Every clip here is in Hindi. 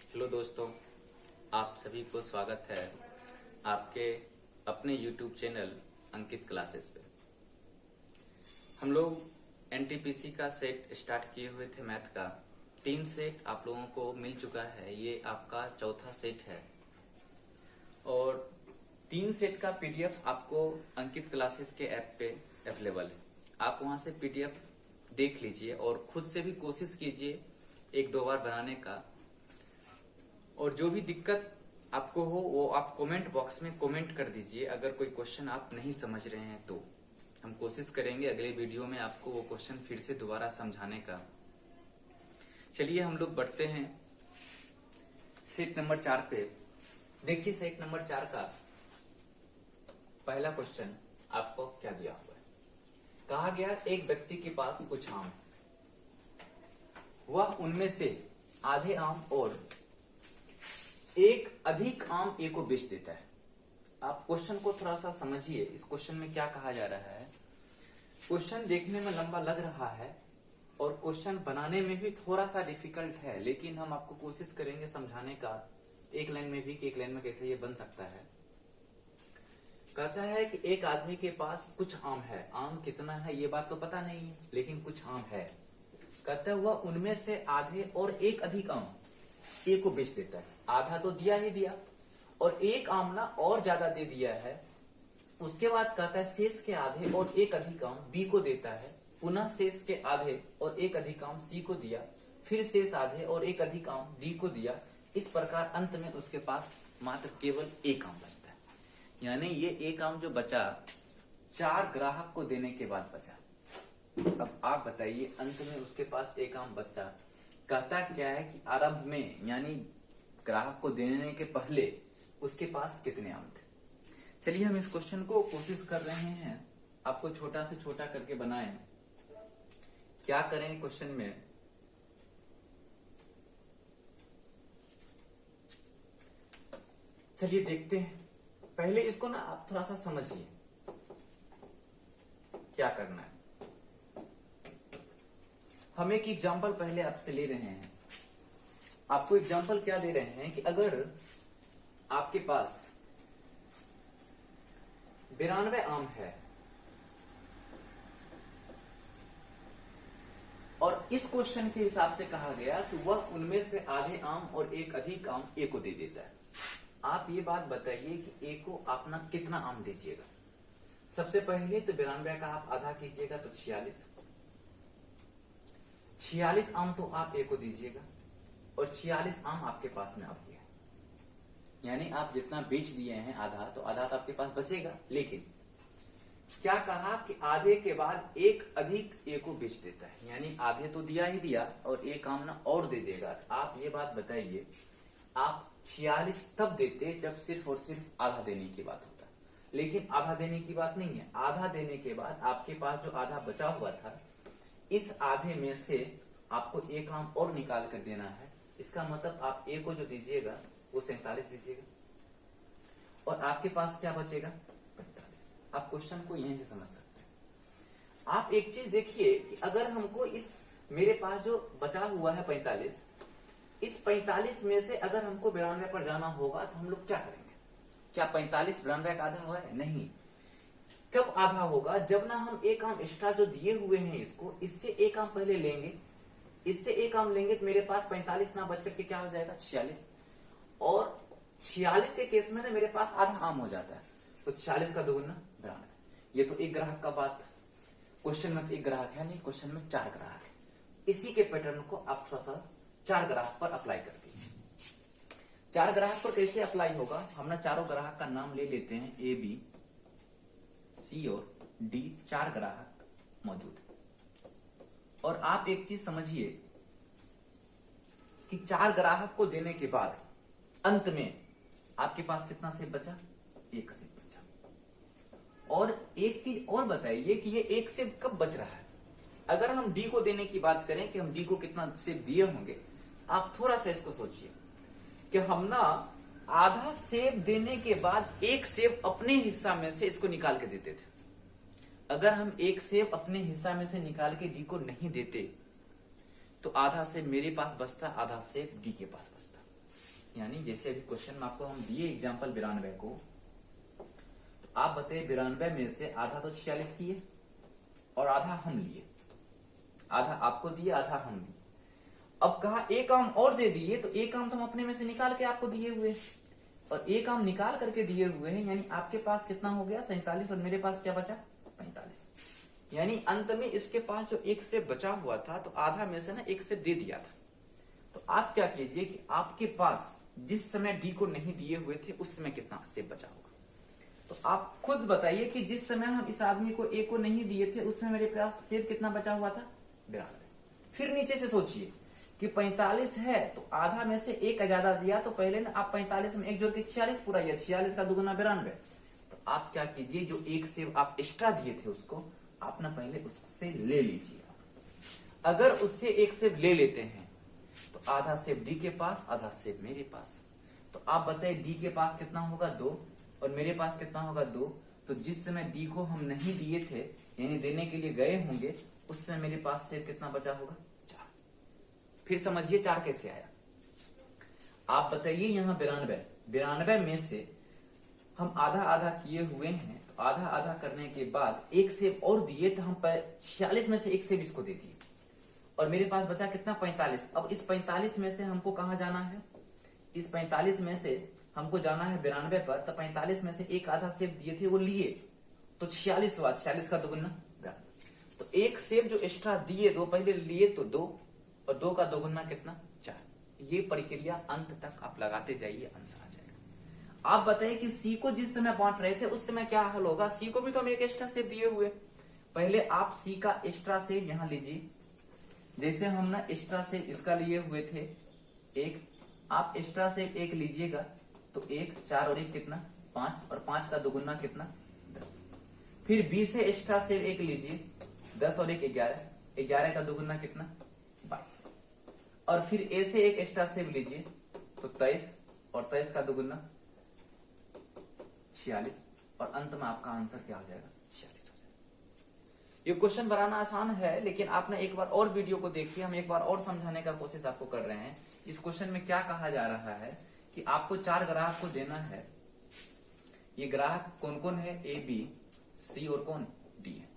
हेलो दोस्तों, आप सभी को स्वागत है आपके अपने YouTube चैनल अंकित क्लासेस पे। हम लोग एनटीपीसी का सेट स्टार्ट किए हुए थे मैथ का। 3 सेट आप लोगों को मिल चुका है, ये आपका चौथा सेट है और 3 सेट का पीडीएफ आपको अंकित क्लासेस के ऐप पे अवेलेबल है। आप वहां से पीडीएफ देख लीजिए और खुद से भी कोशिश कीजिए 1-2 बार बनाने का। और जो भी दिक्कत आपको हो वो आप कमेंट बॉक्स में कमेंट कर दीजिए। अगर कोई क्वेश्चन आप नहीं समझ रहे हैं तो हम कोशिश करेंगे अगले वीडियो में आपको वो क्वेश्चन फिर से दोबारा समझाने का। चलिए हम लोग बढ़ते हैं सेट नंबर 4 पे। देखिए सेट नंबर 4 का पहला क्वेश्चन आपको क्या दिया हुआ है। कहा गया एक व्यक्ति के पास कुछ आम, वह उनमें से आधे आम और एक अधिक आम ए को बेच देता है। आप क्वेश्चन को थोड़ा सा समझिए। इस क्वेश्चन में क्या कहा जा रहा है। क्वेश्चन देखने में लंबा लग रहा है और क्वेश्चन बनाने में भी थोड़ा सा डिफिकल्ट है, लेकिन हम आपको कोशिश करेंगे समझाने का एक लाइन में भी कि एक लाइन में कैसे ये बन सकता है। कहता है कि एक आदमी के पास कुछ आम है। आम कितना है ये बात तो पता नहीं है, लेकिन कुछ आम है। कहता हुआ उनमें से आधे और एक अधिक आम ए को बेच देता है। आधा तो दिया ही दिया और एक आमना और ज्यादा दे दिया है। उसके बाद कहता है शेष के आधे और एक अधिक आम बी को देता है। पुनः शेष के आधे और एक अधिक आम सी को दिया, फिर शेष आधे और एक अधिक आम डी को दिया। इस प्रकार अंत में उसके पास मात्र केवल एक आम बचता है। यानी ये एक आम जो बचा 4 ग्राहक को देने के बाद बचा। अब आप बताइए अंत में उसके पास एक आम बचा। कहता क्या है कि आरंभ में यानी ग्राहक को देने के पहले उसके पास कितने आम थे। चलिए हम इस क्वेश्चन को कोशिश कर रहे हैं आपको छोटा से छोटा करके बनाएं। क्या करें क्वेश्चन में, चलिए देखते हैं। पहले इसको ना आप थोड़ा सा समझिए क्या करना है। हम एक एग्जाम्पल पहले आपसे ले रहे हैं। आपको एग्जाम्पल क्या दे रहे हैं कि अगर आपके पास 92 आम है और इस क्वेश्चन के हिसाब से कहा गया कि वह उनमें से आधे आम और एक अधिक आम ए को दे देता है। आप ये बात बताइए कि ए को आप ना कितना आम दीजिएगा। सबसे पहले तो 92 का आप आधा कीजिएगा तो 46 आम तो आप ए को दीजिएगा और 46 आम आपके पास में आ गया। यानी आप जितना बेच दिए हैं आधा, तो आधा तो आपके पास बचेगा। लेकिन क्या कहा कि आधे के बाद एक अधिक ए को बेच देता है। यानी आधे तो दिया ही दिया और एक आम ना और दे देगा। आप ये बात बताइए, आप 46 तब देते जब सिर्फ और सिर्फ आधा देने की बात होता। लेकिन आधा देने की बात नहीं है। आधा देने के बाद आपके पास जो आधा बचा हुआ था, इस आधे में से आपको एक आम और निकाल कर देना है। इसका मतलब आप ए को जो दीजिएगा वो 47 दीजिएगा और आपके पास क्या बचेगा 45। आप क्वेश्चन को यहीं से समझ सकते हैं। आप एक चीज देखिए कि अगर हमको इस मेरे पास जो बचा हुआ है 45, इस 45 में से अगर हमको 92 पर जाना होगा तो हम लोग क्या करेंगे। क्या 45 92 का आधा हुआ है? नहीं। कब आधा होगा? जब ना हम एक आम एक्स्ट्रा जो दिए हुए हैं इसको, इससे एक आम पहले लेंगे, इससे एक आम लेंगे तो मेरे पास 45 ना बच करके क्या हो जाएगा 46। और 46 के केस में ना मेरे पास आधा आम हो जाता है तो 46 का दोगुना 92। ये तो एक ग्राहक का बात। क्वेश्चन में तो एक ग्राहक है नहीं, क्वेश्चन में 4 ग्राहक है। इसी के पैटर्न को आप थोड़ा सा 4 ग्राहक पर अप्लाई कर दीजिए। 4 ग्राहक पर कैसे अप्लाई होगा, हम ना चारों ग्राहक का नाम ले लेते हैं। ए बी सी और डी 4 ग्राहक मौजूद है। और आप एक चीज समझिए कि 4 ग्राहक को देने के बाद अंत में आपके पास कितना सेब बचा, एक सेब बचा। और एक चीज और बताइए कि ये एक सेब कब बच रहा है। अगर हम डी को देने की बात करें कि हम डी को कितना सेब दिए होंगे, आप थोड़ा सा इसको सोचिए कि हम ना आधा सेब देने के बाद एक सेब अपने हिस्सा में से इसको निकाल के देते थे। अगर हम एक सेब अपने हिस्सा में से निकाल के डी को नहीं देते तो आधा सेब मेरे पास बचता, आधा सेब डी के पास बचता। यानी जैसे अभी क्वेश्चन में आपको हम दिए एग्जाम्पल 92 को, तो आप बताइए 92 में से आधा तो 46 की है और आधा हम लिए, आधा आपको दिए आधा हम दिए। अब कहा एक आम और दे दिए, तो एक आम तो हम अपने में से निकाल के आपको दिए हुए और एक आम निकाल करके दिए हुए हैं, यानी आपके पास कितना हो गया 47 और मेरे पास क्या बचा 45। यानी अंत में इसके पास जो एक सेब बचा हुआ था तो आधा में से ना एक सेब दे दिया था। तो आप क्या कीजिए कि आपके पास जिस समय डी को नहीं दिए हुए थे उस समय कितना सेब बचा होगा। तो आप खुद बताइए कि जिस समय हम इस आदमी को ए को नहीं दिए थे उसमें मेरे पास सेब कितना बचा हुआ था 92। फिर नीचे से सोचिए कि 45 है तो आधा में से एक ज्यादा दिया, तो पहले ना आप 45 में एक जोड़ के 46 पूरा, 46 का दुगुना 92। तो आप क्या कीजिए जो एक सेब आप एक्स्ट्रा दिए थे उसको आप ना पहले उससे ले लीजिए। अगर उससे एक सेब ले लेते हैं तो आधा सेब डी के पास आधा सेब मेरे पास। तो आप बताइए डी के पास कितना होगा 2 और मेरे पास कितना होगा 2। तो जिस समय डी को हम नहीं दिए थे यानी देने के लिए गए होंगे उस समय मेरे पास सेब कितना बचा होगा 4। फिर समझिए 4 कैसे आया। आप बताइए यहाँ 92 में से हम आधा आधा किए हुए हैं, तो आधा आधा करने के बाद एक सेब और दिए तो हम 46 में से एक सेब इसको दे दिए और मेरे पास बचा कितना 45। अब इस 45 में से हमको कहाँ जाना है, इस 45 में से हमको जाना है 92 पर। तो 45 में से एक आधा सेब दिए थे वो लिए तो 46 हुआ, 46 का दुगुना 92। तो एक सेब जो एक्स्ट्रा दिए 2 पहले लिए तो 2 और 2 का दुगुना कितना 4। ये प्रक्रिया अंत तक आप लगाते जाइए, आंसर आ जाएगा। आप बताइए कि सी को जिस समय बांट रहे थे उस समय क्या हल होगा। सी को भी तो हम एक एक्स्ट्रा सेब दिए हुए, पहले आप सी का एक्स्ट्रा सेब यहां लीजिए। जैसे हम ना एक्स्ट्रा सेब इसका लिए हुए थे एक, आप एक्स्ट्रा सेब एक लीजिएगा तो 1 4 और 1 कितना 5 और 5 का दुगुना कितना 10। फिर बी से एक्स्ट्रा सेब एक लीजिए 10 और 1 11, 11 का दुगुना कितना 22। और फिर ए से एक एक्स्ट्रा सेब लीजिए तो 23 और 23 का दुगुना 46 और अंत में आपका आंसर क्या हो जाएगा 46 हो जाएगा। ये क्वेश्चन बनाना आसान है लेकिन आपने एक बार और वीडियो को देखिए, हम एक बार और समझाने का कोशिश आपको कर रहे हैं। इस क्वेश्चन में क्या कहा जा रहा है कि आपको 4 ग्राहक को देना है। ये ग्राहक कौन कौन है, ए बी सी और कौन डी है।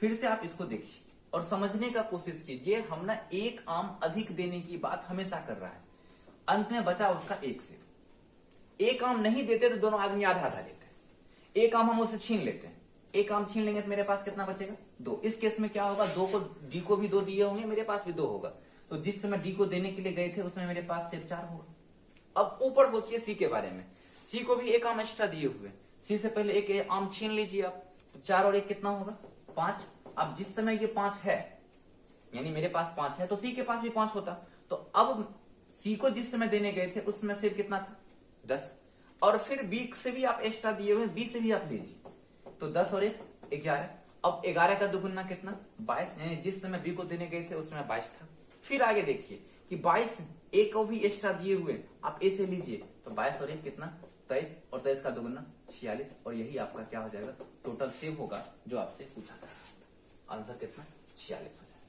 फिर से आप इसको देखिए और समझने का कोशिश कीजिए। हम ना एक आम अधिक देने की बात हमेशा कर रहा है, अंत में बचा उसका एक सेब। एक आम नहीं देते तो दोनों आदमी आधा आधा लेते हैं, एक आम हम उसे छीन लेते हैं, एक आम छीन लेंगे तो मेरे पास कितना बचेगा 2। इस केस में क्या होगा 2 को डी को भी 2 दिए होंगे, मेरे पास भी 2 होगा। तो जिस समय डी को देने के लिए गए थे उसमें मेरे पास सेब 4 होगा। अब ऊपर सोचिए सी के बारे में, सी को भी एक आम एक्स्ट्रा दिए हुए, सी से पहले एक आम छीन लीजिए आप। तो 4 और 1 कितना होगा 5। अब जिस समय ये 5 है यानी मेरे पास 5 है तो सी के पास भी 5 होता। तो अब सी को जिस समय देने गए थे उस समय सेब कितना था 10। और फिर बी से भी आप एक्स्ट्रा दिए हुए, बी से भी आप लीजिए तो 10 और 1 11। अब 11 का दुगुना कितना 22, यानी जिस समय बी को देने गए थे उस समय 22 था। फिर आगे देखिए कि 22 ए को भी एक्स्ट्रा दिए हुए आप ए से लीजिए तो 22 और 1 कितना 23 और 23 का दुगुना 46 और यही आपका क्या हो जाएगा टोटल सेब होगा जो आपसे पूछा था। आंसर कितना 46 हो जाएगा।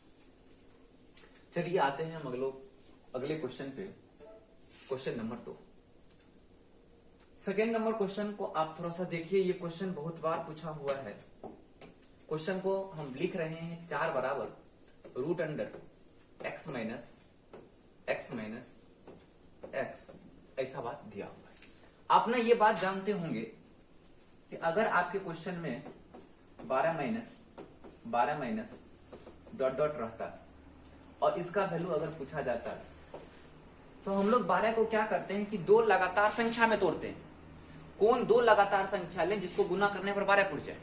चलिए आते हैं हम अगले क्वेश्चन पे, question number 2। Second number question को आप थोड़ा सा देखिए, ये क्वेश्चन बहुत बार पूछा हुआ है। क्वेश्चन को हम लिख रहे हैं 4 बराबर root under x minus x ऐसा बात दिया हुआ है। आप ना ये बात जानते होंगे कि अगर आपके क्वेश्चन में 12 माइनस डॉट डॉट रहता और इसका वैल्यू अगर पूछा जाता तो हम लोग 12 को क्या करते हैं कि 2 लगातार संख्या में तोड़ते हैं। कौन 2 लगातार संख्या लें जिसको गुना करने पर 12 पूछ जाए।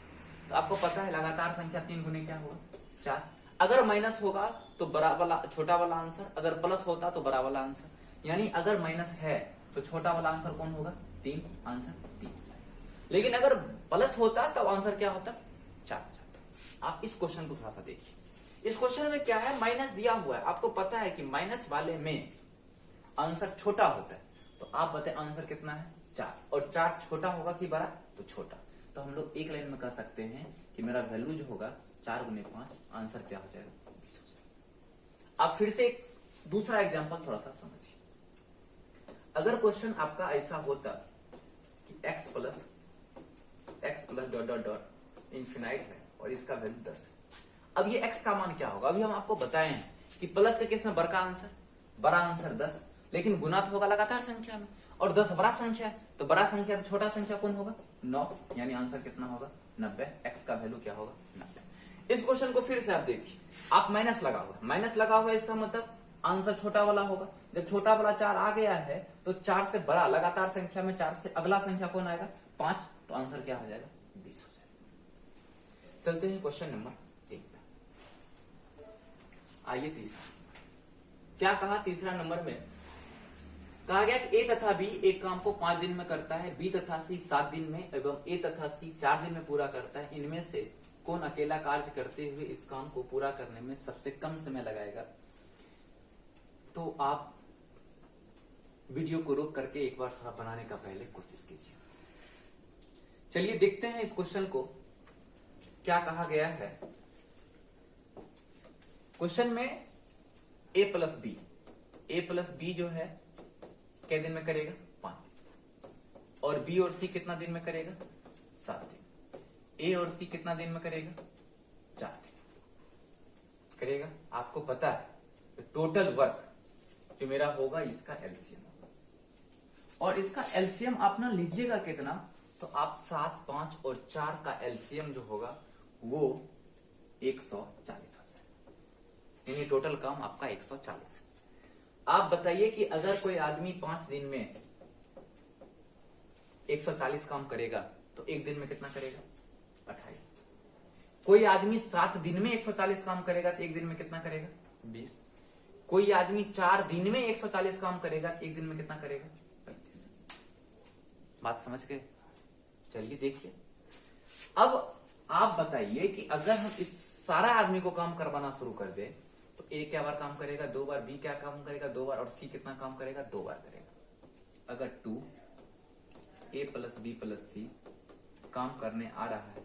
तो आपको पता है लगातार संख्या 3 गुने क्या होगा 4। अगर माइनस होगा तो बड़ा वाला छोटा वाला आंसर, अगर प्लस होता तो बड़ा वाला आंसर। यानी अगर माइनस है तो छोटा वाला आंसर कौन होगा 3, आंसर 3। लेकिन अगर प्लस होता तब आंसर क्या होता 4 जाता। आप इस क्वेश्चन को थोड़ा सा देखिए। इस क्वेश्चन में क्या है माइनस दिया हुआ है, आपको पता है कि माइनस वाले में आंसर छोटा होता है। तो आप बताए आंसर कितना है 4 और 4 छोटा होगा कि बड़ा तो छोटा। तो हम लोग एक लाइन में कह सकते हैं कि मेरा वैल्यू जो होगा 4 गुने 5 आंसर क्या हो जाएगा 20 हो जाएगा। आप फिर से एक दूसरा एग्जांपल थोड़ा सा समझिए। अगर क्वेश्चन आपका ऐसा होता कि x plus dot dot dot infinite है और इसका वैल्यू 10 है, अब ये x का मान क्या होगा? अभी हम आपको बताए हैं कि प्लस के केस में बड़ा आंसर 10, लेकिन गुना तो होगा लगातार संख्या में, और 10 बड़ा संख्या है, तो बड़ा संख्या तो छोटा संख्या कौन होगा? 9, यानी आंसर कितना होगा? 90। x का वैल्यू क्या होगा? 90। इस क्वेश्चन को फिर से आप देखिए, आप माइनस लगा हुआ, इसका मतलब आंसर छोटा वाला होगा। जब छोटा वाला 4 आ गया है तो 4 से बड़ा लगातार संख्या में 4 से अगला संख्या कौन आएगा? 5, तो आंसर क्या हो जाएगा? 20 हो जाएगा। चलते हैं क्वेश्चन नंबर 1 पे। आइए तीसरा, क्या कहा तीसरा नंबर में? कहा गया कि ए तथा बी एक काम को 5 दिन में करता है, बी तथा सी 7 दिन में एवं ए तथा सी 4 दिन में पूरा करता है। इनमें से कौन अकेला कार्य करते हुए इस काम को पूरा करने में सबसे कम समय लगाएगा? तो आप वीडियो को रोक करके एक बार थोड़ा बनाने का पहले कोशिश कीजिए। चलिए देखते हैं इस क्वेश्चन को क्या कहा गया है। क्वेश्चन में ए प्लस बी जो है कितने दिन में करेगा? 5 दिन। और बी और सी कितना दिन में करेगा? 7 दिन। ए और सी कितना दिन में करेगा? 4 दिन करेगा। आपको पता है तो टोटल वर्क जो मेरा होगा इसका एलसीएम होगा, और इसका एलसीएम आप ना लीजिएगा कितना, तो आप 7, 5 और 4 का एलसीएम जो होगा वो 140 हो जाएगा, यानी टोटल काम आपका 140 है। आप बताइए कि अगर कोई आदमी 5 दिन में 140 काम करेगा तो एक दिन में कितना करेगा? 28। कोई आदमी 7 दिन में 140 काम करेगा तो एक दिन में कितना करेगा? 20। कोई आदमी 4 दिन में 140 काम करेगा तो एक दिन में कितना करेगा? 35। बात समझ गए? चलिए देखिए, अब आप बताइए कि अगर हम इस सारा आदमी को काम करवाना शुरू कर दे तो ए क्या बार काम करेगा? 2 बार। बी क्या काम करेगा? 2 बार। और सी कितना काम करेगा? 2 बार करेगा। अगर 2 ए प्लस बी प्लस सी काम करने आ रहा है,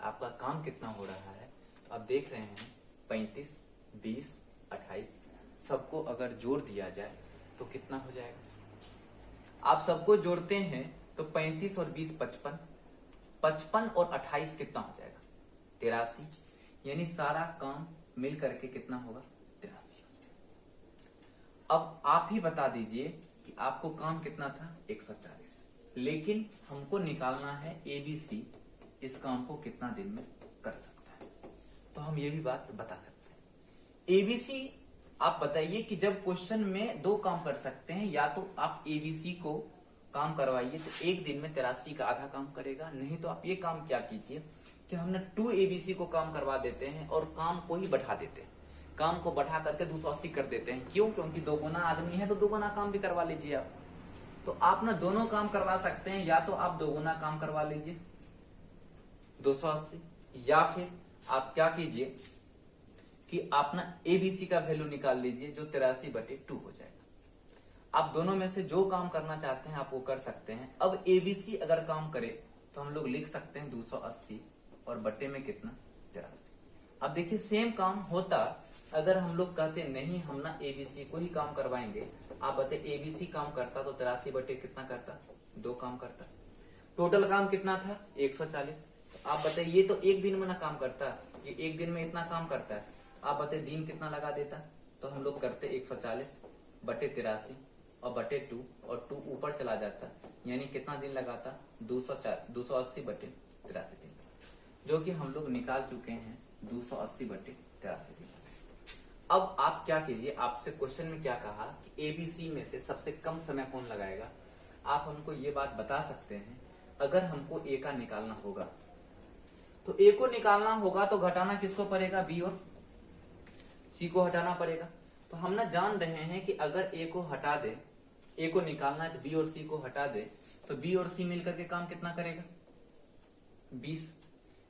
आपका काम कितना हो रहा है? अब देख रहे हैं 35, 20, 28 सबको अगर जोड़ दिया जाए तो कितना हो जाएगा? आप सबको जोड़ते हैं तो 35 और 20 55, 55 और 28 कितना हो जाएगा? 83, यानी सारा काम मिल करके कितना होगा? 83 हो जाएगा। अब आप ही बता दीजिए कि आपको काम कितना था? 140, लेकिन हमको निकालना है एबीसी इस काम को कितना दिन में कर सकता है, तो हम ये भी बात बता सकते हैं। एबीसी आप बताइए कि जब क्वेश्चन में 2 काम कर सकते हैं, या तो आप एबीसी को काम करवाइए तो एक दिन में 83 का आधा काम करेगा, नहीं तो आप ये काम क्या कीजिए कि हम ना 2 एबीसी को काम करवा देते हैं और काम को ही बढ़ा देते हैं, काम को बढ़ा करके 280 कर देते हैं। क्यों? क्योंकि 2 गुना आदमी है तो 2 गुना काम भी करवा लीजिए आप। तो आप ना दोनों काम करवा सकते हैं, या तो आप 2 गुना काम करवा लीजिए 280, या फिर आप क्या कीजिए कि आप ना एबीसी का वैल्यू निकाल लीजिए जो 83/2 हो जाएगा। आप दोनों में से जो काम करना चाहते हैं आप वो कर सकते हैं। अब एबीसी अगर काम करे तो हम लोग लिख सकते हैं 280 और बट्टे में कितना? 83। अब देखिए सेम काम होता अगर हम लोग कहते नहीं हम ना एबीसी को ही काम करवाएंगे, आप बताइए एबीसी काम करता तो 83 बटे कितना करता? 2 काम करता। टोटल काम कितना था? 140। आप बताइए ये तो एक दिन में ना काम करता, ये एक दिन में इतना काम करता है, आप बताइए दिन कितना लगा देता? तो हम लोग करते 140 बटे 83 और बटे 2, और 2 ऊपर चला जाता, यानी कितना दिन लगाता? 280 बटे 83 दिन, जो कि हम लोग निकाल चुके हैं 280 बटे 83 दिन। अब आप क्या कीजिए, आपसे क्वेश्चन में क्या कहा कि एबीसी में से सबसे कम समय कौन लगाएगा? आप हमको ये बात बता सकते हैं। अगर हमको ए का निकालना होगा तो ए को निकालना होगा तो घटाना किसको पड़ेगा? बी और सी को हटाना पड़ेगा। तो हम ना जान रहे हैं कि अगर ए को हटा दे, ए को निकालना है तो बी और सी को हटा दे, तो बी और सी मिलकर के काम कितना करेगा?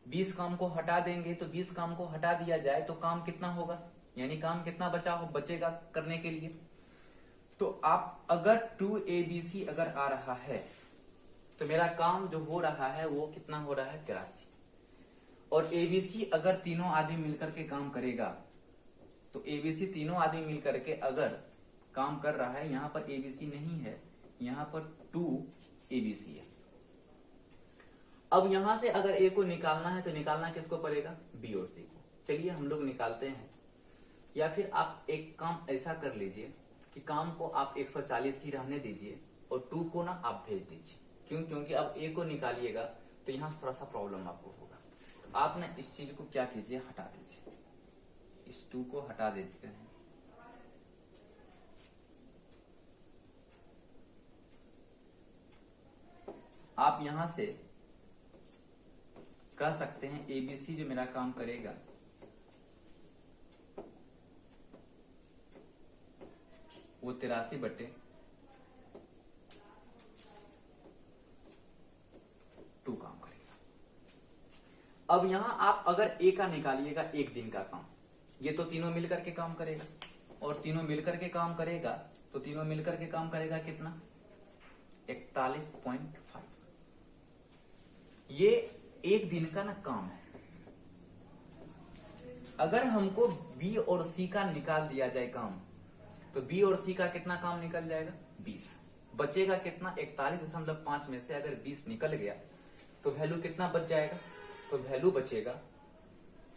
20 काम को हटा देंगे तो 20 काम को हटा दिया जाए तो काम कितना होगा, यानी काम कितना बचेगा करने के लिए। तो आप अगर 2abc अगर आ रहा है तो मेरा काम जो हो रहा है वो कितना हो रहा है? 83। और एबीसी अगर तीनों आदमी मिलकर के काम करेगा तो एबीसी तीनों आदमी मिलकर के अगर काम कर रहा है, यहाँ पर एबीसी नहीं है यहां पर 2 ABC है। अब यहां से अगर A को निकालना है तो निकालना किसको पड़ेगा, B और C को। चलिए हम लोग निकालते हैं, या फिर आप एक काम ऐसा कर लीजिए कि काम को आप 140 ही रहने दीजिए और 2 को ना आप भेज दीजिए। क्यों? क्योंकि अब A को निकालिएगा तो यहां थोड़ा सा प्रॉब्लम आपको होगा। तो आप ना इस चीज को क्या कीजिए, हटा दीजिए, इस 2 को हटा देते हैं। आप यहां से कह सकते हैं ABC जो मेरा काम करेगा वो 83/2 काम करेगा। अब यहां आप अगर A का निकालिएगा एक दिन का काम, ये तो तीनों मिलकर के काम करेगा, और तीनों मिलकर के काम करेगा तो तीनों मिलकर के काम करेगा कितना, 41.5। ये एक दिन का ना काम है। अगर हमको B और C का निकाल दिया जाए काम, तो B और C का कितना काम निकल जाएगा, 20। बचेगा कितना, 41.5 में से अगर 20 निकल गया तो वैल्यू कितना बच जाएगा, तो वैल्यू बचेगा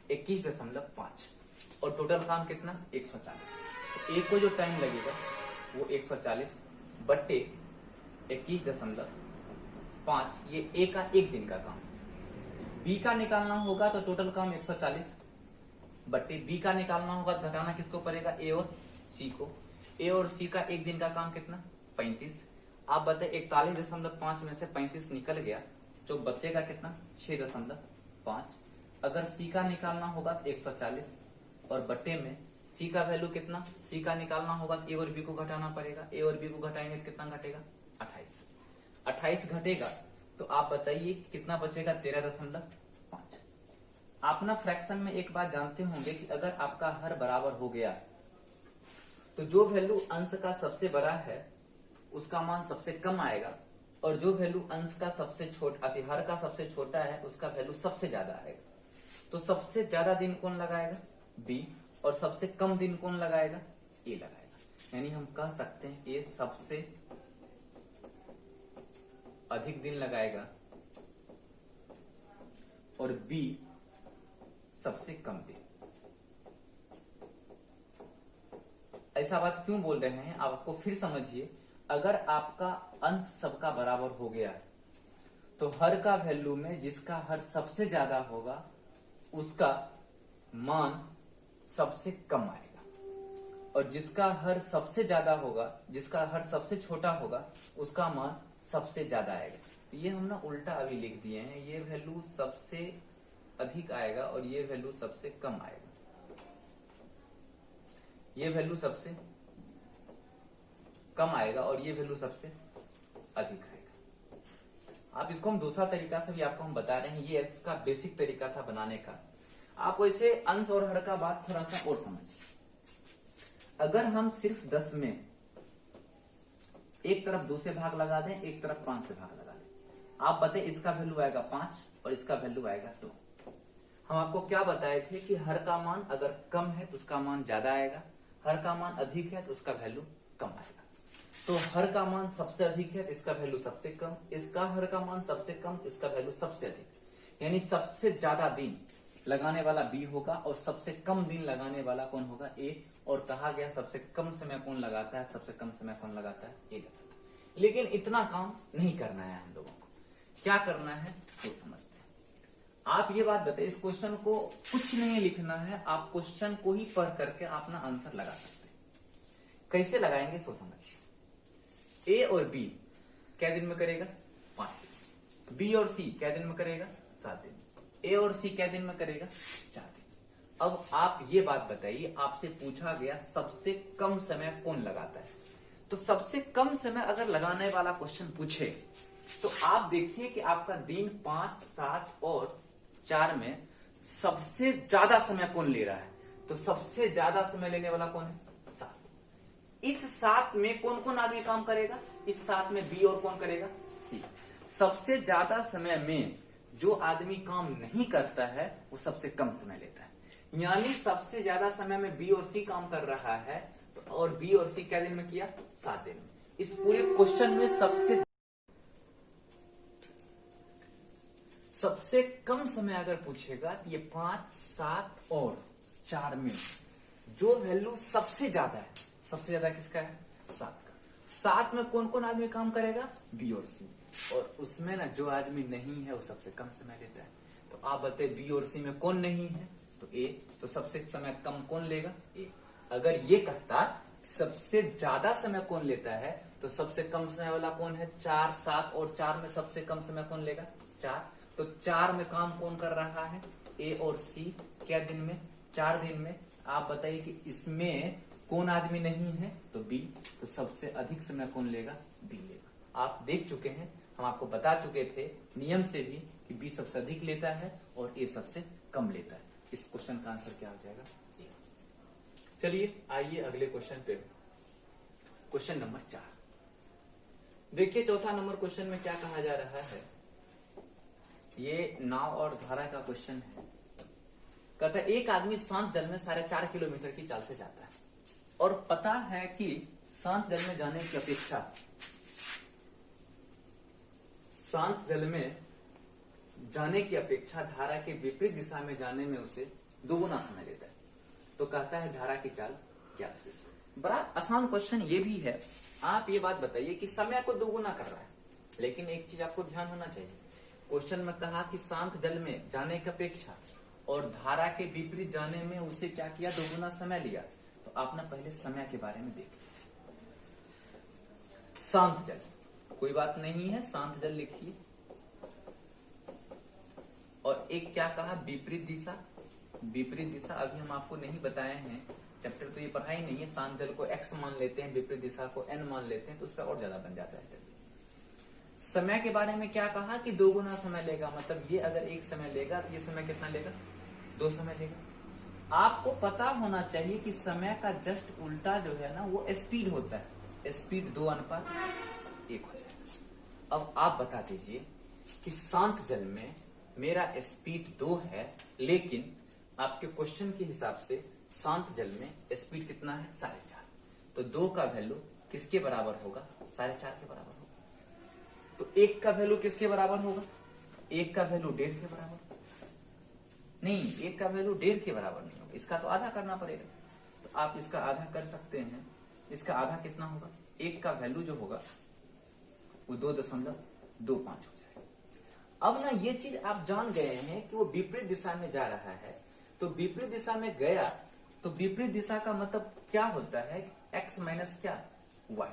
21.5, और टोटल काम कितना, 140। तो एक को जो टाइम लगेगा वो 140 बट्टे 21.5, ये A का एक दिन का काम। B का निकालना होगा तो टोटल काम 140 बट्टे B का निकालना होगा तो घटाना किसको पड़ेगा, A और C को। A और C का एक दिन का काम कितना, 35। आप बताए 41.5 में से 35 निकल गया तो बचेगा कितना, 6.5। अगर C का निकालना होगा तो 140, और बट्टे में C का वैल्यू कितना, C का निकालना होगा तो A और B को घटाना पड़ेगा। A और B को घटाएंगे तो कितना घटेगा, 28 घटेगा। तो आप बताइए कितना बचेगा, 13.5। आप ना फ्रैक्शन में एक बात जानते होंगे कि अगर आपका हर बराबर हो गया तो जो वैल्यू अंश का सबसे बड़ा है उसका मान सबसे कम आएगा, और जो वैल्यू अंश का सबसे छोटा, हर का सबसे छोटा है उसका वैल्यू सबसे ज्यादा आएगा। तो सबसे ज्यादा दिन कौन लगाएगा, B, और सबसे कम दिन कौन लगाएगा, A लगाएगा। यानी हम कह सकते हैं A सबसे अधिक दिन लगाएगा और B सबसे कम दिन। ऐसा बात क्यों बोल रहे हैं, आपको फिर समझिए। अगर आपका अंश सबका बराबर हो गया तो हर का वैल्यू में जिसका हर सबसे ज्यादा होगा उसका मान सबसे कम आएगा, और जिसका हर सबसे ज्यादा होगा, जिसका हर सबसे छोटा होगा उसका मान सबसे ज्यादा आएगा। तो ये हम ना उल्टा अभी लिख दिए हैं, ये वैल्यू सबसे अधिक आएगा और ये वैल्यू सबसे कम आएगा। ये वैल्यू सबसे कम आएगा और ये वैल्यू सबसे अधिक आएगा। आप इसको हम दूसरा तरीका से भी आपको हम बता रहे हैं, ये इसका बेसिक तरीका था बनाने का। आप वैसे अंश और हर का बात थोड़ा सा और समझिए। अगर हम सिर्फ 10 में एक तरफ 2 से भाग लगा दें, एक तरफ 5 से भाग लगा दें, आप बताए इसका वैल्यू आएगा 5 और इसका वैल्यू आएगा 2। हम आपको क्या बताए थे कि हर का मान अगर कम है तो उसका मान ज्यादा आएगा, हर का मान अधिक है तो उसका वैल्यू कम आएगा। तो हर का मान सबसे अधिक है तो इसका वैल्यू सबसे कम, इसका हर का मान सबसे कम, इसका वैल्यू सबसे अधिक। यानी सबसे ज्यादा दिन लगाने वाला B होगा और सबसे कम दिन लगाने वाला कौन होगा, A। और कहा गया सबसे कम समय कौन लगाता है, सबसे कम समय कौन लगाता है, A लगाता है। लेकिन इतना काम नहीं करना है हम लोगों को। क्या करना है तो समझते हैं। आप ये बात बताइए, इस क्वेश्चन को कुछ नहीं लिखना है, आप क्वेश्चन को ही पढ़ करके अपना आंसर लगा सकते हैं। कैसे लगाएंगे सो समझिए। A और B क्या दिन में करेगा, 5 दिन। B और C क्या दिन में करेगा, 7 दिन। A और C क्या दिन में करेगा, 4 दिन। अब आप ये बात बताइए, आपसे पूछा गया सबसे कम समय कौन लगाता है, तो सबसे कम समय अगर लगाने वाला क्वेश्चन पूछे तो आप देखिए कि आपका दिन 5, 7 और 4 में सबसे ज्यादा समय कौन ले रहा है। तो सबसे ज्यादा समय लेने वाला कौन है, 7। इस 7 में कौन कौन आदमी काम करेगा, इस 7 में B और कौन करेगा, C। सबसे ज्यादा समय में जो आदमी काम नहीं करता है वो सबसे कम समय लेता है। यानी सबसे ज्यादा समय में B और C काम कर रहा है, तो और B और C क्या दिन में किया, 7 दिन में। इस पूरे क्वेश्चन में सबसे कम समय अगर पूछेगा तो ये 5, 7 और 4 में जो वैल्यू सबसे ज्यादा है, सबसे ज्यादा किसका है? 7 का। 7 में कौन कौन आदमी काम करेगा? बी और सी। और उसमें ना जो आदमी नहीं है वो सबसे कम समय लेता है। तो आप बताइए बी और सी में कौन नहीं है? तो ए। तो सबसे समय कम कौन लेगा? ए। अगर ये कहता सबसे ज्यादा समय कौन लेता है तो सबसे कम समय वाला कौन है? 4, 7 और 4 में सबसे कम समय कौन लेगा? 4। तो 4 में काम कौन कर रहा है? ए और सी। क्या दिन में? 4 दिन में। आप बताइए कि इसमें कौन आदमी नहीं है? तो बी। तो सबसे अधिक समय कौन लेगा? बी लेगा। आप देख चुके हैं, हम आपको बता चुके थे नियम से भी कि बी सबसे अधिक लेता है और ए सबसे कम लेता है। इस क्वेश्चन का आंसर क्या हो जाएगा? ए। चलिए आइए अगले क्वेश्चन पे। क्वेश्चन नंबर 4 देखिए। चौथा नंबर क्वेश्चन में क्या कहा जा रहा है? ये नाव और धारा का क्वेश्चन है। कहता है एक आदमी शांत जल में 4.5 किलोमीटर की चाल से जाता है और पता है कि शांत जल में जाने की अपेक्षा धारा के विपरीत दिशा में जाने में उसे 2 गुना समय लेता है। तो कहता है धारा की चाल क्या है? बड़ा आसान क्वेश्चन ये भी है। आप ये बात बताइए कि समय को 2 गुना कर रहा है, लेकिन एक चीज आपको ध्यान होना चाहिए, क्वेश्चन में कहा कि शांत जल में जाने की अपेक्षा और धारा के विपरीत जाने में उसे क्या किया? 2 गुना समय लिया। तो आपने पहले समय के बारे में देख लिया। शांत जल, कोई बात नहीं है, शांत जल लिखिए। और एक क्या कहा? विपरीत दिशा। विपरीत दिशा अभी हम आपको नहीं बताए हैं, चैप्टर तो ये पढ़ाई नहीं है। शांत जल को x मान लेते हैं, विपरीत दिशा को n मान लेते हैं, तो उसका और ज्यादा बन जाता है। समय के बारे में क्या कहा कि 2 गुना समय लेगा। मतलब ये अगर 1 समय लेगा तो ये समय कितना लेगा? 2 समय लेगा। आपको पता होना चाहिए कि समय का जस्ट उल्टा जो है ना वो स्पीड होता है। स्पीड 2:1 हो जाएगा। अब आप बता दीजिए कि शांत जल में मेरा स्पीड 2 है, लेकिन आपके क्वेश्चन के हिसाब से शांत जल में स्पीड कितना है? 4.5। तो 2 का वैल्यू किसके बराबर होगा? 4.5 के बराबर होगा। तो 1 का वैल्यू किसके बराबर होगा? 1 का वैल्यू 1.5 के बराबर नहीं, 1 का वैल्यू 1.5 के बराबर नहीं होगा। इसका तो आधा करना पड़ेगा। तो आप इसका आधा कर सकते हैं। इसका आधा कितना होगा? 1 का वैल्यू जो होगा वो 2.25 हो जाएगा। अब ना ये चीज आप जान गए हैं कि वो विपरीत दिशा में जा रहा है। तो विपरीत दिशा में गया तो विपरीत दिशा का मतलब क्या होता है? x माइनस क्या? y।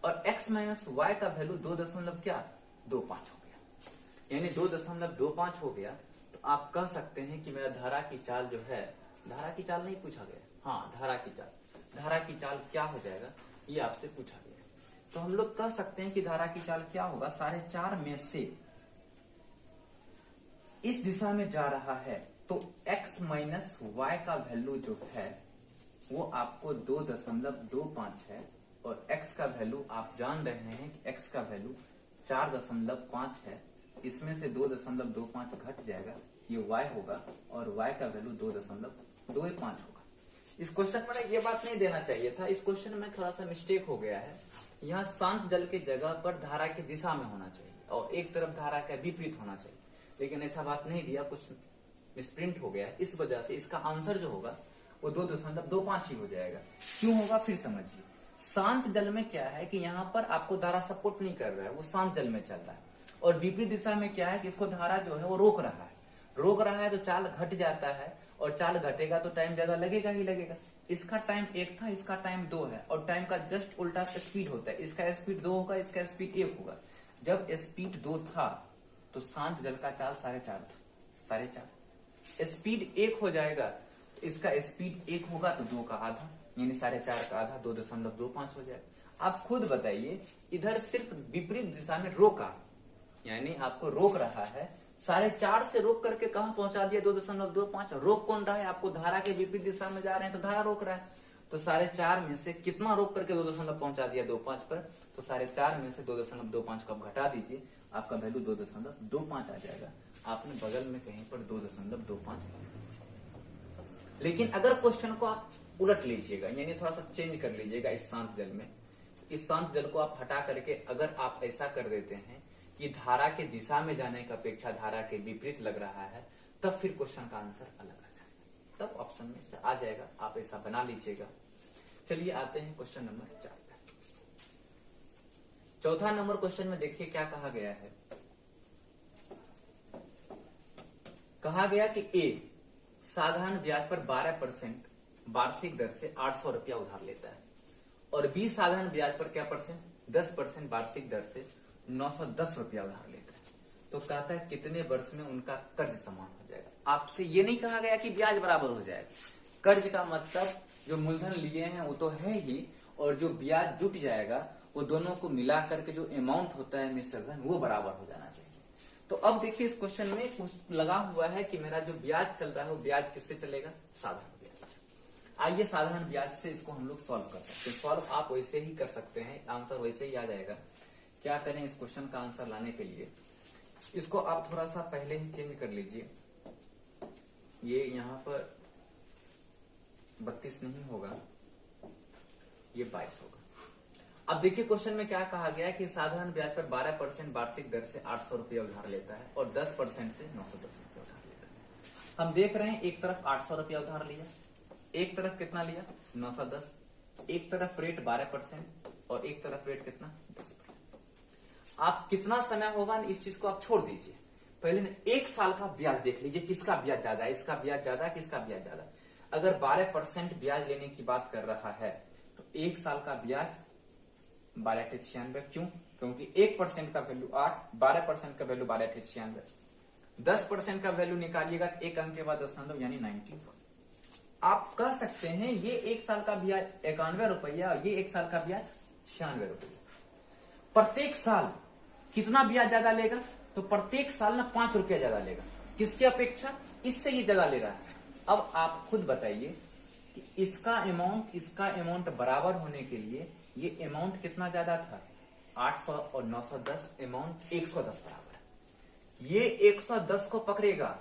और x माइनस y का वैल्यू 2.25 हो गया, यानी 2.25 हो गया। तो आप कह सकते हैं कि मेरा धारा की चाल जो है, धारा की चाल नहीं पूछा गया, हाँ धारा की चाल क्या हो जाएगा ये आपसे पूछा गया। तो हम लोग कह सकते हैं कि धारा की चाल क्या होगा? 4.5 में से इस दिशा में जा रहा है तो x माइनस y का वैल्यू जो है वो आपको 2.25 है। और x का वैल्यू आप जान रहे हैं कि x का वैल्यू 4.5 है। इसमें से 2.25 घट जाएगा, ये y होगा, और y का वैल्यू 2.25 होगा। इस क्वेश्चन में ये बात नहीं देना चाहिए था। इस क्वेश्चन में थोड़ा सा मिस्टेक हो गया है। यहाँ शांत जल की जगह पर धारा की दिशा में होना चाहिए और एक तरफ धारा का विपरीत होना चाहिए, लेकिन ऐसा बात नहीं दिया, कुछ मिसप्रिंट हो गया। इस वजह से इसका आंसर जो होगा वो 2.25 ही हो जाएगा। क्यों होगा फिर समझिए। शांत जल में क्या है कि यहाँ पर आपको धारा सपोर्ट नहीं कर रहा है, वो शांत जल में चल रहा है। और विपरीत दिशा में क्या है कि इसको धारा जो है वो रोक रहा है तो चाल घट जाता है, और चाल घटेगा तो टाइम ज्यादा लगेगा ही लगेगा। इसका टाइम 1 था, इसका टाइम 2 है, और टाइम का जस्ट उल्टा स्पीड होता है। इसका स्पीड 2 होगा, इसका स्पीड 1 होगा। जब स्पीड 2 था तो शांत जल का चाल 4.5 था, 4.5। स्पीड 1 हो जाएगा, इसका स्पीड 1 होगा तो 2 का आधा, यानी 4.5 का आधा 2.25 हो जाएगा। आप खुद बताइए, इधर सिर्फ विपरीत दिशा में रोका, यानी आपको रोक रहा है, 4.5 से रोक करके कहां पहुंचा दिया? 2.25। रोक कौन रहा है? आपको धारा के विपरीत दिशा में जा रहे हैं तो धारा रोक रहा है। तो 4.5 में से कितना रोक करके 2 पहुंचा दिया? 2.5 पर। तो 4.5 में से 2.25 को घटा दीजिए, आपका वैल्यू 2.25 आ जाएगा। आपने बगल में कहीं पर 2.25। लेकिन अगर क्वेश्चन को आप उलट लीजिएगा, यानी थोड़ा सा चेंज कर लीजिएगा, इस शांत जल में इस शांत जल को आप हटा करके अगर आप ऐसा कर देते हैं कि धारा के दिशा में जाने की अपेक्षा धारा के विपरीत लग रहा है, तब फिर क्वेश्चन का आंसर अलग आ जाएगा, तब ऑप्शन में से आ जाएगा। आप ऐसा बना लीजिएगा। चलिए आते हैं क्वेश्चन नंबर 4 पे। चौथा नंबर क्वेश्चन में देखिए क्या कहा गया है। कहा गया कि ए साधारण ब्याज पर 12% वार्षिक दर से 800 रुपया उधार लेता है और बी साधारण ब्याज पर क्या परसेंट 10% वार्षिक दर से 910 रुपया उधार लेता है। तो कहता है कितने वर्ष में उनका कर्ज समान हो जाएगा। आपसे ये नहीं कहा गया कि ब्याज बराबर हो जाएगा। कर्ज का मतलब जो मूलधन लिए हैं वो तो है ही, और जो ब्याज जुट जाएगा वो दोनों को मिला करके जो अमाउंट होता है मिस्टर धन वो बराबर हो जाना चाहिए। तो अब देखिए इस क्वेश्चन में कुछ लगा हुआ है कि मेरा जो ब्याज चल रहा है वो ब्याज किससे चलेगा, साधारण ब्याज। आइए साधारण ब्याज से इसको हम लोग सॉल्व कर सकते हैं। सॉल्व आप वैसे ही कर सकते हैं, आंसर वैसे ही आ जाएगा। क्या करें इस क्वेश्चन का आंसर लाने के लिए, इसको आप थोड़ा सा पहले ही चेंज कर लीजिए। ये यहाँ पर 32 नहीं होगा, ये 22 होगा। अब देखिए क्वेश्चन में क्या कहा गया है कि साधारण ब्याज पर 12% वार्षिक दर से 800 रुपया उधार लेता है और 10% से 910 रुपया उधार लेता है। हम देख रहे हैं एक तरफ 800 रुपया उधार लिया, एक तरफ कितना लिया 910, एक तरफ रेट 12% और एक तरफ रेट कितना 10%। आप कितना समय होगा इस चीज को आप छोड़ दीजिए, पहले ना 1 साल का ब्याज देख लीजिए, किसका ब्याज ज्यादा है, इसका ब्याज ज्यादा है, किसका ब्याज ज्यादा। अगर 12% ब्याज लेने की बात कर रहा है तो 1 साल का ब्याज 1296। क्यों? क्योंकि 1% का वैल्यू 8, 12% का वैल्यू 1296, 10% का वैल्यू निकालिएगा तो एक अंक के बाद 10 यानी 91। आप कह सकते हैं ये 1 साल का ब्याज 91 रुपया, ये 1 साल का ब्याज 96 रुपया। प्रत्येक साल कितना ब्याज ज्यादा लेगा, तो प्रत्येक साल ना 5 रुपया ज्यादा लेगा। किसकी अपेक्षा, इससे ये ज्यादा ले रहा है। अब आप खुद बताइए कि इसका अमाउंट बराबर होने के लिए ये अमाउंट कितना ज्यादा था, 800 और 910, अमाउंट 110 बराबर है। ये 110 को पकड़ेगा,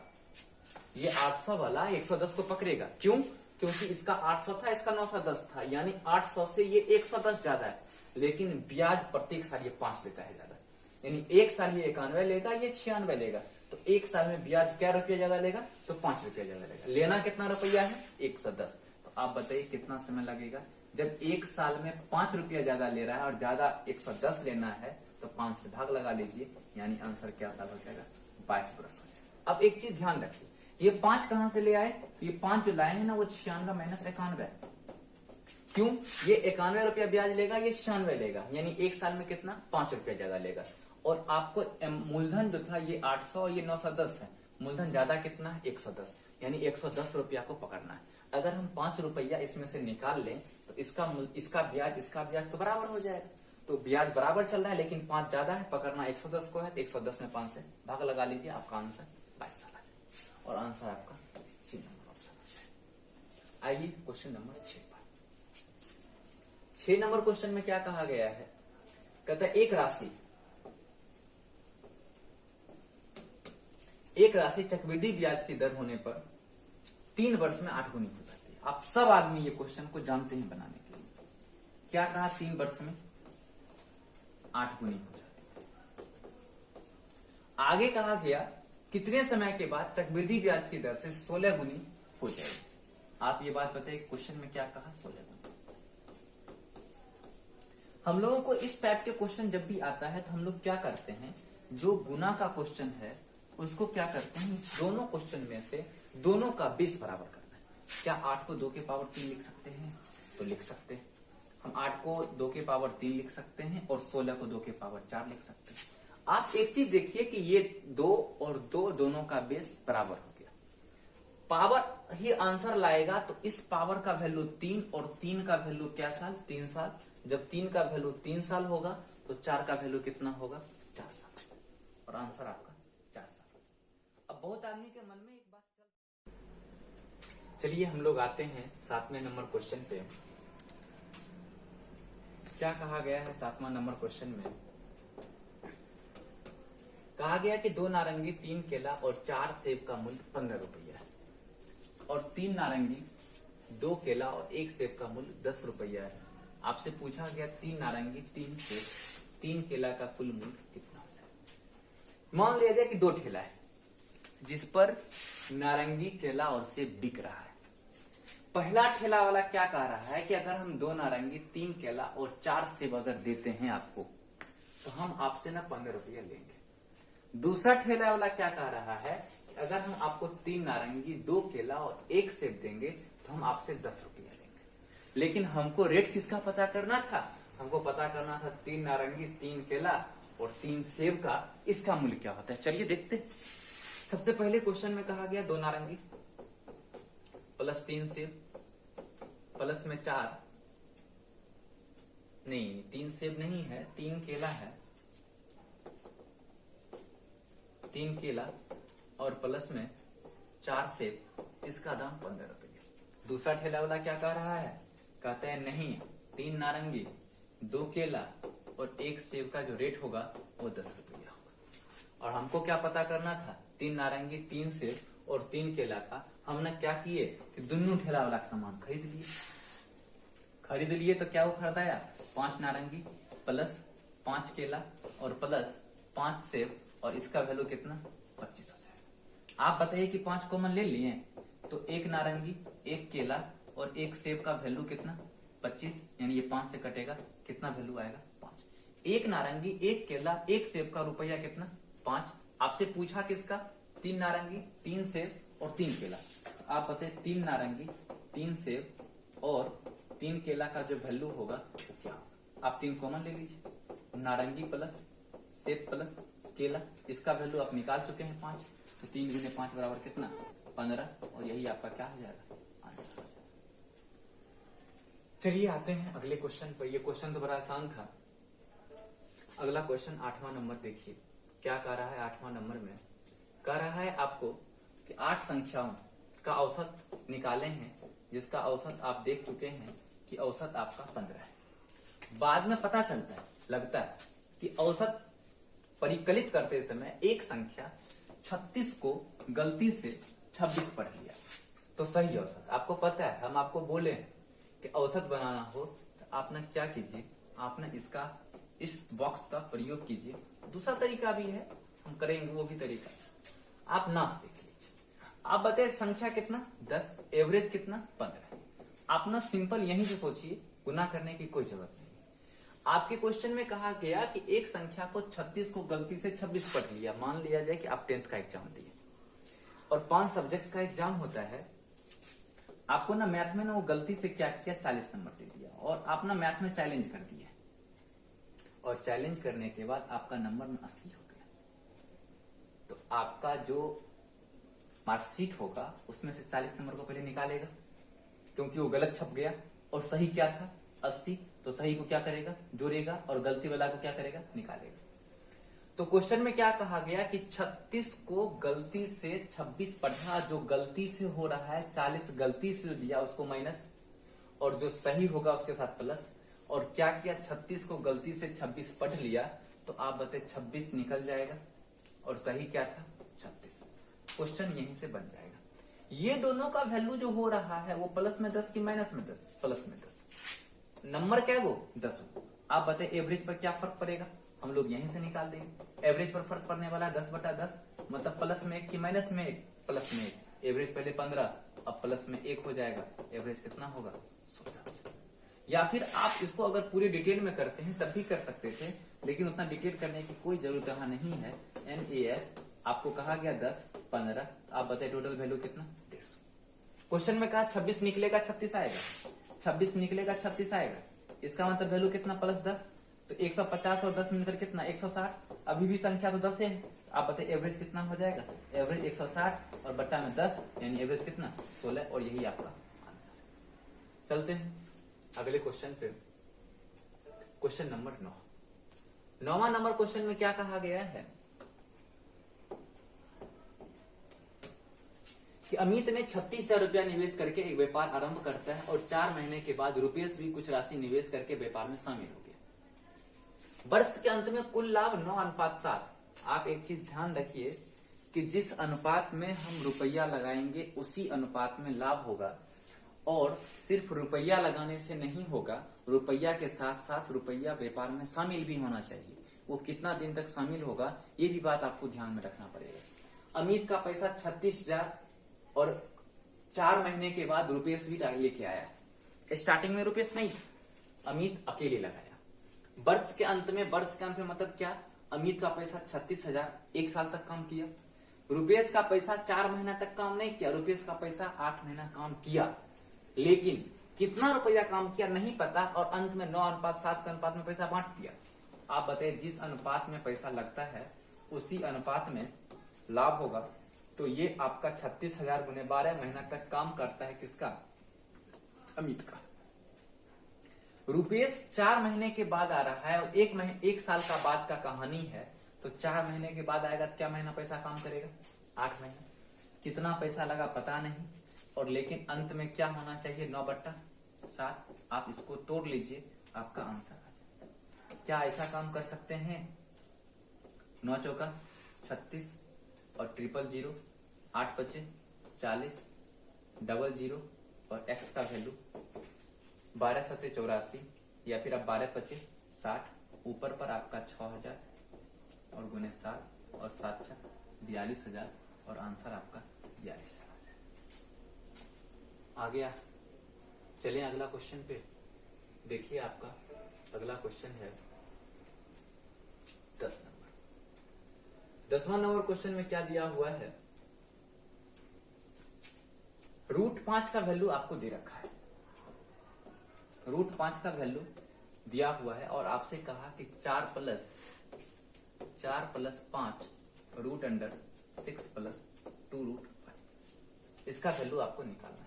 ये 800 वाला 110 को पकड़ेगा। क्यों? क्योंकि इसका 800 था, इसका 910 था, यानी 800 से ये 110 ज्यादा है, लेकिन ब्याज प्रत्येक साल ये 5 लेता है ज्यादा। यानी एक साल ये 91 लेगा, ये 96 लेगा, तो एक साल में ब्याज क्या रुपया ज्यादा लेगा, तो 5 रुपया ज्यादा लेगा। लेना कितना रुपया है, 110। तो आप बताइए कितना समय लगेगा। जब एक साल में 5 रुपया ज्यादा ले रहा है और ज्यादा 110 लेना है तो 5 से भाग लगा लीजिए, यानी आंसर क्या हो जाएगा, 22 वर्ष हो जाएगा। अब एक चीज ध्यान रखिए, ये 5 कहां से ले आए, तो ये 5 जो लाए हैं ना वो 96 माइनस 91। क्यों? ये 91 रुपया ब्याज लेगा, ये 96 लेगा, यानी एक साल में कितना 5 रुपया ज्यादा लेगा। और आपको मूलधन जो था ये 800 और ये 910 है, मूलधन ज्यादा कितना है 110, यानी 110 रुपया को पकड़ना है। अगर हम 5 रुपया इसमें से निकाल लें तो इसका ब्याज तो बराबर हो जाएगा। तो ब्याज बराबर चल रहा है लेकिन 5 ज्यादा है, पकड़ना 110 को है, तो 110 में 5 से भाग लगा लीजिए, आपका आंसर 22 साल आ जाए और आंसर आपका सी नंबर ऑप्शन हो जाए। आइए क्वेश्चन नंबर 6 पर। 6 नंबर क्वेश्चन में क्या कहा गया है, कहता है एक राशि चक्रवृद्धि ब्याज की दर होने पर 3 वर्ष में 8 गुनी हो जाती है। आप सब आदमी ये क्वेश्चन को जानते हैं बनाने के लिए। क्या कहा, 3 वर्ष में 8 गुनी हो जाती है। आगे कहा गया कितने समय के बाद चक्रवृद्धि ब्याज की दर से 16 गुनी हो जाएगी। आप ये बात बताइए, क्वेश्चन में क्या कहा, 16 गुनी। हम लोगों को इस टाइप के क्वेश्चन जब भी आता है तो हम लोग क्या करते हैं, जो गुना का क्वेश्चन है उसको क्या करते हैं, दोनों क्वेश्चन में से दोनों का बेस बराबर करना है। क्या 8 को 2 के पावर 3 लिख सकते हैं, तो लिख सकते हैं। हम 8 को 2 के पावर 3 लिख सकते हैं और 16 को 2 के पावर 4 लिख सकते हैं। आप एक चीज देखिए कि ये 2 और 2 दोनों का बेस बराबर हो गया, पावर ही आंसर लाएगा। तो इस पावर का वैल्यू 3 और 3 का वैल्यू क्या साल, 3 साल। जब 3 का वैल्यू 3 साल होगा तो 4 का वैल्यू कितना होगा, 4 साल, और आंसर आपका 4 साल। अब बहुत आदमी के मन में एक बात चलिए हम लोग आते हैं 7वें नंबर क्वेश्चन पे। क्या कहा गया है 7वां नंबर क्वेश्चन में, कहा गया कि 2 नारंगी 3 केला और 4 सेब का मूल्य 15 रुपया है और 3 नारंगी 2 केला और 1 सेब का मूल्य 10 रुपया है। आपसे पूछा गया 3 नारंगी 3 सेब 3 केला का कुल मूल्य कितना हो जाए। मान लिया जाए कि 2 ठेला है जिस पर नारंगी केला और सेब बिक रहा है। पहला ठेला वाला क्या कह रहा है कि अगर हम 2 नारंगी 3 केला और 4 सेब अगर देते हैं आपको तो हम आपसे ना 15 रुपया लेंगे। दूसरा ठेला वाला क्या कह रहा है कि अगर हम आपको 3 नारंगी 2 केला और 1 सेब देंगे तो हम आपसे 10 रुपया लेंगे। लेकिन हमको रेट किसका पता करना था? हमको पता करना था 3 नारंगी 3 केला और 3 सेब का, इसका मूल्य क्या होता है। चलिए देखते हैं। सबसे पहले क्वेश्चन में कहा गया 2 नारंगी प्लस 3 सेब प्लस में 4 नहीं 3 सेब नहीं है 3 केला है 3 केला और प्लस में 4 सेब, इसका दाम 15 रुपये। दूसरा ठेला वाला क्या कह रहा है? कहते हैं नहीं 3 नारंगी 2 केला और 1 सेब का जो रेट होगा वो 10 रुपया होगा। और हमको क्या पता करना था? 3 नारंगी 3 सेब और 3 केला का। हमने क्या किए कि दोनों ठेला वाला सामान खरीद लिए तो क्या वो खरीदाया? 5 नारंगी प्लस 5 केला और प्लस 5 सेब और इसका वैल्यू कितना? 25 हो जाएगा। आप बताइए कि 5 कॉमन ले लिए तो 1 नारंगी 1 केला और 1 सेब का वैल्यू कितना? 25, यानी ये 5 से कटेगा, कितना वैल्यू आएगा? 5। 1 नारंगी 1 केला 1 सेब का रुपया कितना? 5। आपसे पूछा किसका? 3 नारंगी 3 सेब और 3 केला। आप बताइए 3 नारंगी 3 सेब और 3 केला का जो वैल्यू होगा वो क्या होगा? आप 3 कॉमन ले लीजिए, नारंगी प्लस सेब प्लस केला, इसका वैल्यू आप निकाल चुके हैं 5, तो 3 गुने 5 बराबर कितना? 15, और यही आपका क्या हो जाएगा? आंसर। चलिए आते हैं अगले क्वेश्चन पर। ये क्वेश्चन तो बड़ा आसान था। अगला क्वेश्चन 8वां नंबर देखिए क्या कह रहा है। 8वां नंबर में कह रहा है आपको कि 8 संख्याओं का औसत निकाले हैं, जिसका औसत आप देख चुके हैं कि औसत आपका 15 है। बाद में पता चलता है, लगता है कि औसत परिकलित करते समय एक संख्या 36 को गलती से 26 पढ़ लिया तो सही औसत। आपको पता है हम आपको बोले कि औसत बनाना हो तो आप ना क्या कीजिए, आप ना इसका इस बॉक्स का प्रयोग कीजिए। दूसरा तरीका भी है, हम करेंगे वो भी तरीका। आप नाश देख लीजिए। आप बताइए संख्या कितना? 10, एवरेज कितना? 15। आप ना सिंपल यहीं से सोचिए, गुना करने की कोई जरूरत नहीं। आपके क्वेश्चन में कहा गया कि एक संख्या को 36 को गलती से 26 पढ़ लिया। मान लिया जाए कि आप 10th का एग्जाम दिए और 5 सब्जेक्ट का एग्जाम होता है। आपको ना मैथ में ना वो गलती से क्या किया? 40 नंबर दे दिया और आप ना मैथ में चैलेंज कर दिया और चैलेंज करने के बाद आपका नंबर में 80 हो गया, तो आपका जो मार्कशीट होगा उसमें से 40 नंबर को पहले निकालेगा, क्योंकि वो गलत छप गया और सही क्या था? 80। तो सही को क्या करेगा? जोड़ेगा और गलती वाला को क्या करेगा? निकालेगा। तो क्वेश्चन में क्या कहा गया कि 36 को गलती से 26 पढ़ा, जो गलती से हो रहा है 40 गलती से जो दिया उसको माइनस और जो सही होगा उसके साथ प्लस। और क्या किया? 36 को गलती से 26 पढ़ लिया, तो आप बताए 26 निकल जाएगा और सही क्या था? 36। क्वेश्चन यहीं से बन जाएगा। ये दोनों का वैल्यू जो हो रहा है वो प्लस में 10 की माइनस में 10? प्लस में 10। नंबर क्या है वो? 10 हो। आप बताए एवरेज पर क्या फर्क पड़ेगा? हम लोग यहीं से निकाल देंगे। एवरेज पर फर्क पड़ने वाला 10/10, मतलब प्लस में 1 की माइनस में 1? प्लस में 1। एवरेज पहले 15, अब प्लस में 1 हो जाएगा। एवरेज कितना होगा? 16। या फिर आप इसको अगर पूरे डिटेल में करते हैं तब भी कर सकते थे, लेकिन उतना डिटेल करने की कोई जरूरत यहाँ नहीं है। NAS आपको कहा गया 10, 15, आप बताए टोटल वैल्यू कितना? 150। क्वेश्चन में कहा 26 निकलेगा 36 आएगा, 26 निकलेगा 36 आएगा, इसका मतलब वैल्यू कितना? प्लस 10। तो 150 और 10 मिलकर कितना? 160। अभी भी संख्या तो 10 है। आप बताए एवरेज कितना हो जाएगा? एवरेज 160 और बट्टा में 10, यानी एवरेज कितना? 16, और यही आपका आंसर। चलते हैं अगले क्वेश्चन पे। Question number 9। 9वां नंबर क्वेश्चन में क्या कहा गया है कि अमित ने 36,000 रुपया निवेश करके एक व्यापार आरंभ करता है और 4 महीने के बाद रुपेश भी कुछ राशि निवेश करके व्यापार में शामिल हो गया। वर्ष के अंत में कुल लाभ 9:7। आप एक चीज ध्यान रखिए कि जिस अनुपात में हम रुपया लगाएंगे उसी अनुपात में लाभ होगा। और सिर्फ रुपया लगाने से नहीं होगा, रुपया के साथ साथ रुपया व्यापार में शामिल भी होना चाहिए। वो कितना दिन तक शामिल होगा ये भी बात आपको ध्यान में रखना पड़ेगा। अमित का पैसा 36,000 और 4 महीने के बाद रुपेश भी लेके आया। स्टार्टिंग में रुपेश नहीं, अमित अकेले लगाया। वर्ष के अंत में मतलब क्या, अमित का पैसा 36,000 1 साल तक काम किया। रुपेश का पैसा 4 महीना तक काम नहीं किया, रुपेश का पैसा 8 महीना काम किया, लेकिन कितना रुपया काम किया नहीं पता, और अंत में 9:7 के अनुपात में पैसा बांट दिया। आप बताइए, जिस अनुपात में पैसा लगता है उसी अनुपात में लाभ होगा। तो ये आपका 36,000 गुने 12 महीना तक काम करता है किसका, अमित का। रुपेश 4 महीने के बाद आ रहा है और 1 साल का बाद का कहानी है, तो 4 महीने के बाद आएगा तो क्या महीना पैसा काम करेगा, 8 महीना। कितना पैसा लगा पता नहीं, और लेकिन अंत में क्या होना चाहिए, 9/7। आप इसको तोड़ लीजिए, आपका आंसर आ जाएगा। क्या ऐसा काम कर सकते हैं, 9 चौका 36 और 000, 8 बचे 40, 00 और x का वैल्यू 12 7 84, या फिर आप 12 25 60, ऊपर पर आपका 6,000 और गुने 7 और 7 6 42,000, और आंसर आपका 42,000 आ गया। चलिए अगला क्वेश्चन पे देखिए। आपका अगला क्वेश्चन है 10 नंबर। 10वां नंबर क्वेश्चन में क्या दिया हुआ है, √5 का वैल्यू आपको दे रखा है। √5 का वैल्यू दिया हुआ है और आपसे कहा कि 4 + 5 √6 + 2√5, इसका वैल्यू आपको निकालना है।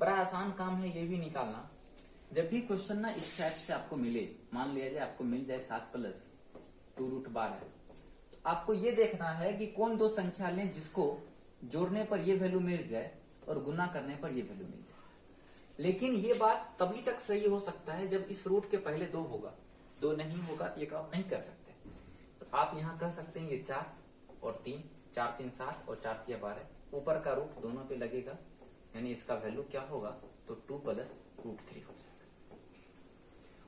बड़ा आसान काम है ये भी निकालना। जब भी क्वेश्चन ना इस टाइप से आपको मिले, मान लिया जाए आपको मिल जाए 7 + 2√12, तो आपको ये देखना है कि कौन दो संख्या लें जिसको जोड़ने पर ये वैल्यू मिल जाए और गुना करने पर ये वैल्यू मिल जाए। लेकिन ये बात तभी तक सही हो सकता है जब इस रूट के पहले 2 होगा, 2 नहीं होगा तो ये काम नहीं कर सकते। तो आप यहाँ कह सकते हैं ये 4 और 3, 4 3 7 और 4 3 12, ऊपर का रूट दोनों पे लगेगा, यानी इसका वैल्यू क्या होगा, तो 2 + √3 हो जाएगा।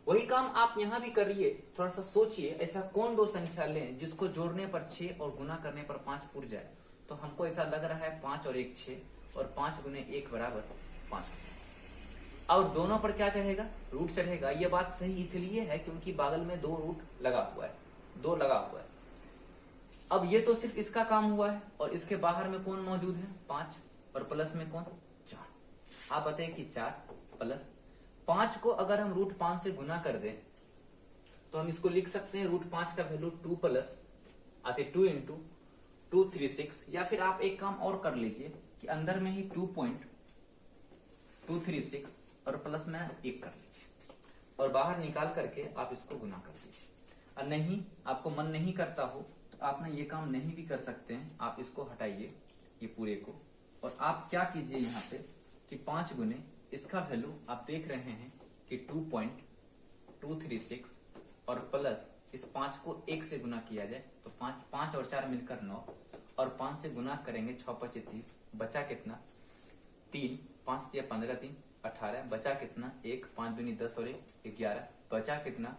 वही काम आप यहाँ भी करिए, थोड़ा सा सोचिए, ऐसा कौन दो संख्या लें जिसको जोड़ने पर 6 और गुना करने पर 5 उड़ जाए। तो हमको ऐसा लग रहा है 5 और 1 6, और 5 गुने 1 बराबर 5। और दोनों पर क्या चढ़ेगा, रूट चढ़ेगा। ये बात सही इसलिए है क्योंकि बगल में 2 रूट लगा हुआ है, 2 लगा हुआ है। अब ये तो सिर्फ इसका काम हुआ है, और इसके बाहर में कौन मौजूद है, 5, और प्लस में कौन, 4। आप बताइए कि 4 + 5 को अगर हम √5 से गुना कर दें तो हम इसको लिख सकते हैं √5 का वैल्यू 2 × 236, या फिर आप एक काम और कर लीजिए कि अंदर में ही 2.236 और प्लस में 1 कर लीजिए, और बाहर निकाल करके आप इसको गुना कर दीजिए। और नहीं, आपको मन नहीं करता हो तो आप ना ये काम नहीं भी कर सकते हैं। आप इसको हटाइए ये पूरे को, और आप क्या कीजिए यहाँ पे कि 5 गुने इसका वैल्यू आप देख रहे हैं कि 2.236, और प्लस इस 5 को 1 से गुना किया जाए तो 5 और 4 मिलकर 9, और 5 से गुना करेंगे 6 × 5 = 30, बचा कितना 3, 5 × 15 3 18, बचा कितना 1, 5 दूनी 10 और 1 11, बचा कितना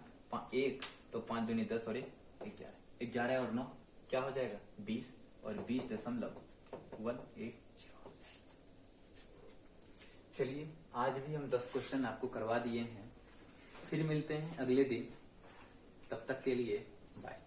1, तो 5 दूनी 10 और 1 11, 11 और 9 क्या हो जाएगा 20, और 20.110। चलिए आज भी हम 10 क्वेश्चन आपको करवा दिए हैं, फिर मिलते हैं अगले दिन, तब तक के लिए बाय।